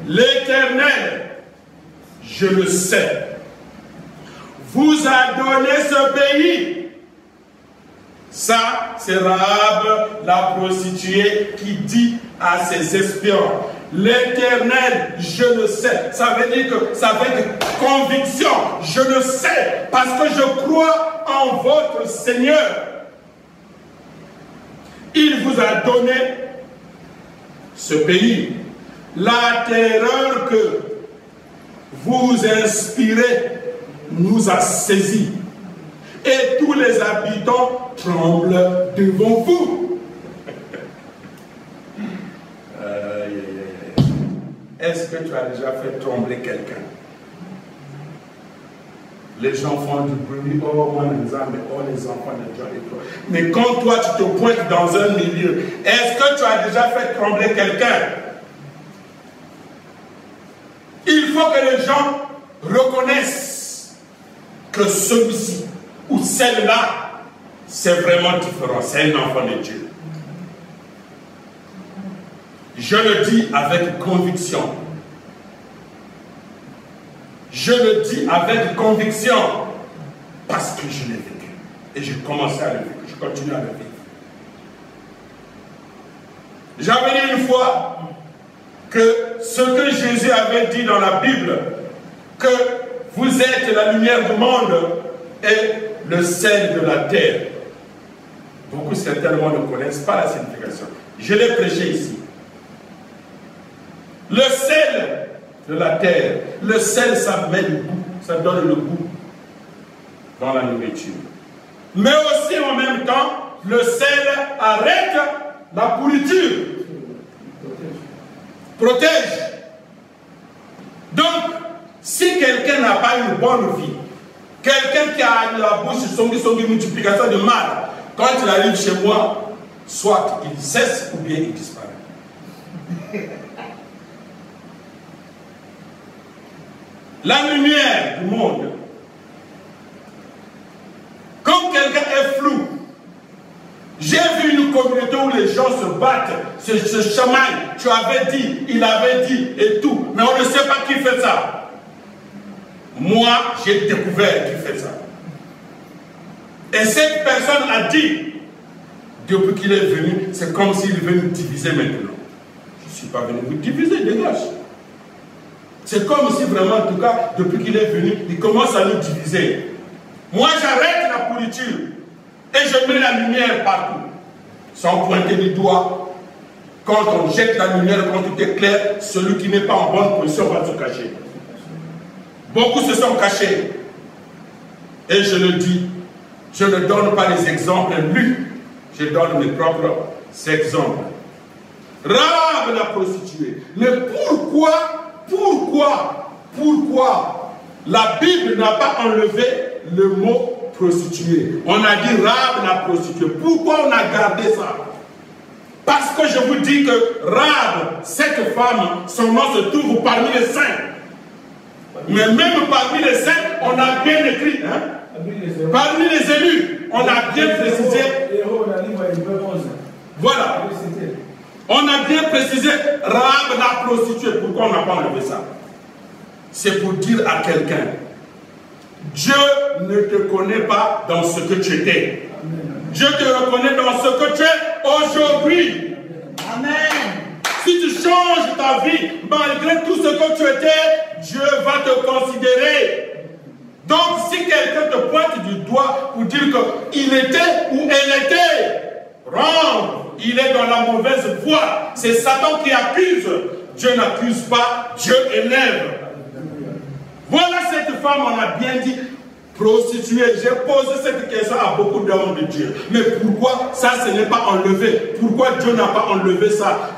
L'Éternel, je le sais, vous a donné ce pays. Ça, c'est Rahab, la prostituée, qui dit à ses espions, l'Éternel, je le sais. Ça veut dire que ça veut dire conviction. Je le sais parce que je crois en votre Seigneur. Il vous a donné ce pays. La terreur que vous inspirez nous a saisis. Et tous les habitants tremblent devant vous. Est-ce que tu as déjà fait trembler quelqu'un? Les gens font du bruit, oh moi les âmes, oh les enfants de Dieu et toi. Mais quand toi tu te pointes dans un milieu, est-ce que tu as déjà fait trembler quelqu'un? Il faut que les gens reconnaissent que celui-ci ou celle-là, c'est vraiment différent, c'est un enfant de Dieu. Je le dis avec conviction. Je le dis avec conviction parce que je l'ai vécu. Et j'ai commencé à le vivre. Je continue à le vivre. J'avais dit une fois que ce que Jésus avait dit dans la Bible, que vous êtes la lumière du monde et le sel de la terre. Beaucoup certainement ne connaissent pas la signification. Je l'ai prêché ici. Le sel de la terre, le sel, ça met le goût, ça donne le goût dans la nourriture. Mais aussi en même temps, le sel arrête la pourriture, protège. Donc, si quelqu'un n'a pas une bonne vie, quelqu'un qui a la bouche son multiplication de mal, quand il arrive chez moi, soit il cesse ou bien il disparaît. La lumière du monde, quand quelqu'un est flou, j'ai vu une communauté où les gens se battent, se chamaillent, tu avais dit, il avait dit et tout, mais on ne sait pas qui fait ça. Moi, j'ai découvert qui fait ça. Et cette personne a dit, depuis qu'il est venu, c'est comme s'il veut nous diviser maintenant. Je ne suis pas venu vous diviser, dégage. C'est comme si vraiment, en tout cas, depuis qu'il est venu, il commence à nous diviser. Moi, j'arrête la pourriture et je mets la lumière partout. Sans pointer du doigt. Quand on jette la lumière, quand tout est clair, celui qui n'est pas en bonne position va se cacher. Beaucoup se sont cachés. Et je le dis, je ne donne pas les exemples lus, je donne mes propres exemples. Rahab la prostituée. Mais pourquoi la Bible n'a pas enlevé le mot prostituée? On a dit Rahab la prostituée. Pourquoi on a gardé ça? Parce que je vous dis que Rahab, cette femme, son nom se trouve parmi les saints. Mais même parmi les saints, on a bien écrit, hein? Parmi les élus, on a bien précisé. Voilà. On a bien précisé Rahab la prostituée. Pourquoi on n'a pas enlevé ça? C'est pour dire à quelqu'un, Dieu ne te connaît pas dans ce que tu étais. Dieu te reconnaît dans ce que tu es aujourd'hui. Amen. Si tu changes ta vie, malgré tout ce que tu étais, Dieu va te considérer. Donc si quelqu'un te pointe du doigt pour dire qu'il était ou elle était, wrong, il est dans la mauvaise voie. C'est Satan qui accuse. Dieu n'accuse pas, Dieu élève. Voilà cette femme, on a bien dit, prostituée. J'ai posé cette question à beaucoup d'hommes de Dieu. Mais pourquoi ça, ce n'est pas enlevé? Pourquoi Dieu n'a pas enlevé ça?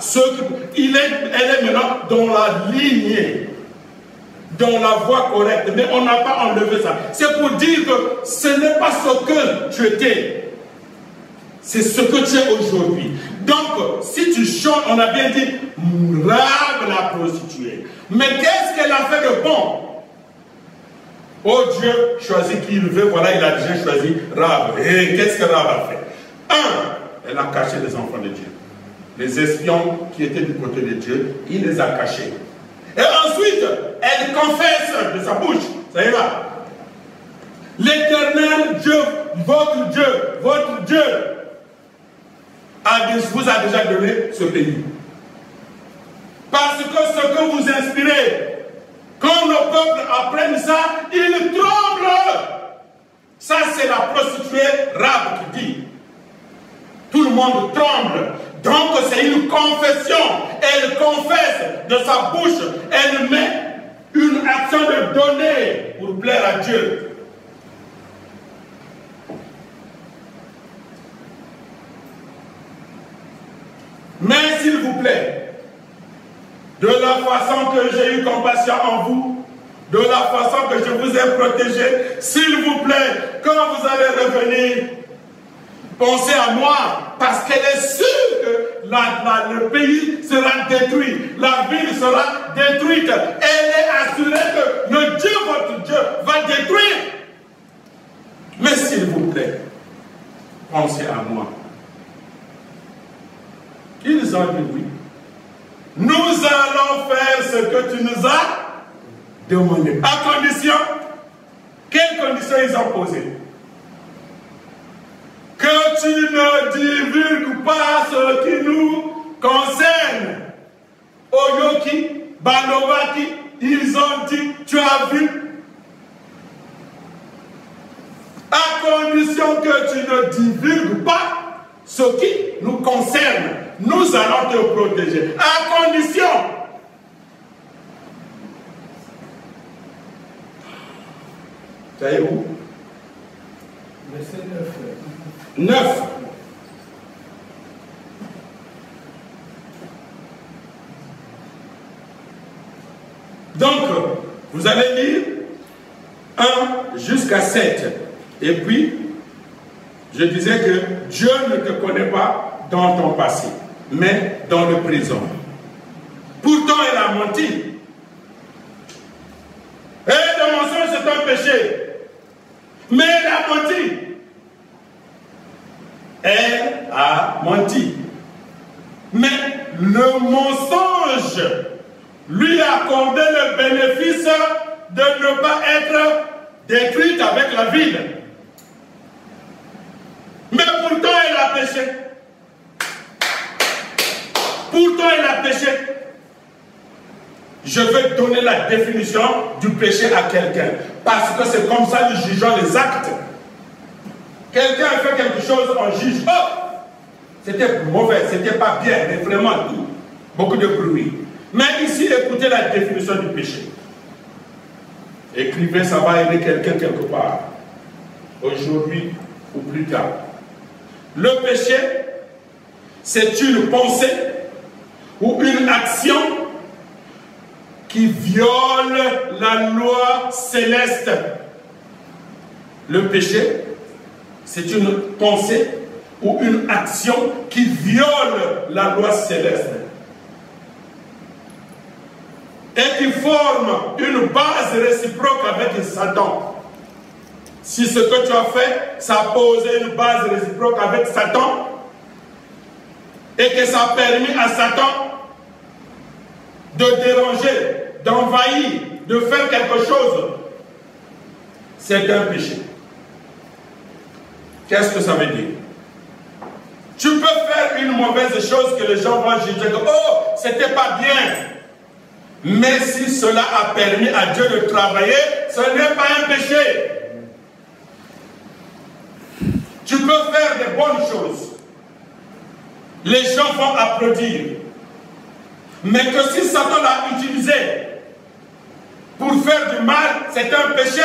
Elle est maintenant dans la lignée, dans la voie correcte. Mais on n'a pas enlevé ça. C'est pour dire que ce n'est pas ce que tu étais. C'est ce que tu es aujourd'hui. Donc, si tu chantes, on a bien dit, Rahab la prostituée. Mais qu'est-ce qu'elle a fait de bon? Oh Dieu, choisit qui il veut, voilà, il a déjà choisi Rahab. Et qu'est-ce que Rahab a fait? Elle a caché les enfants de Dieu. Les espions qui étaient du côté de Dieu, il les a cachés. Et ensuite, elle confesse de sa bouche, ça ira. L'Éternel Dieu, votre Dieu, vous a déjà donné ce pays. Parce que ce que vous inspirez, quand nos peuples apprennent ça, ils tremblent. Ça, c'est la prostituée Rahab qui dit. Tout le monde tremble. Donc, c'est une confession. Elle confesse de sa bouche. Elle met une action de donner pour plaire à Dieu. Mais s'il vous plaît, de la façon que j'ai eu compassion en vous, de la façon que je vous ai protégé. S'il vous plaît, quand vous allez revenir, pensez à moi, parce qu'elle est sûre que le pays sera détruit, la ville sera détruite. Elle est assurée que le Dieu, votre Dieu, va détruire. Mais s'il vous plaît, pensez à moi. Ils ont dit oui. Nous allons faire ce que tu nous as demandé. À condition, quelles conditions ils ont posées? Que tu ne divulgues pas ce qui nous concerne. Oyoki, Balobaki, ils ont dit, tu as vu? À condition que tu ne divulgues pas ce qui nous concerne, nous allons te protéger. À condition. Ça est où? Verset 9. Donc, vous allez lire 1 jusqu'à 7. Et puis, je disais que Dieu ne te connaît pas dans ton passé, mais dans le présent. Pourtant, elle a menti. Et le mensonge, c'est un péché. Mais elle a menti. Elle a menti. Mais le mensonge lui a accordé le bénéfice de ne pas être détruite avec la ville. Mais pourtant elle a péché. Pourtant elle a péché. Je vais donner la définition du péché à quelqu'un. Parce que c'est comme ça nous jugeons les actes. Quelqu'un fait quelque chose, on juge. Oh, c'était mauvais, c'était pas bien, mais vraiment tout. Beaucoup de bruit. Mais ici, écoutez la définition du péché. Écrivez, ça va aider quelqu'un quelque part. Aujourd'hui ou plus tard. Le péché, c'est une pensée ou une action qui viole la loi céleste. Le péché, c'est une pensée ou une action qui viole la loi céleste et qui forme une base réciproque avec Satan. Si ce que tu as fait, ça a posé une base réciproque avec Satan et que ça a permis à Satan de déranger, d'envahir, de faire quelque chose, c'est un péché. Qu'est-ce que ça veut dire? Tu peux faire une mauvaise chose que les gens vont juger que, oh, c'était pas bien. Mais si cela a permis à Dieu de travailler, ce n'est pas un péché. Tu peux faire des bonnes choses. Les gens vont applaudir. Mais que si Satan l'a utilisé pour faire du mal, c'est un péché.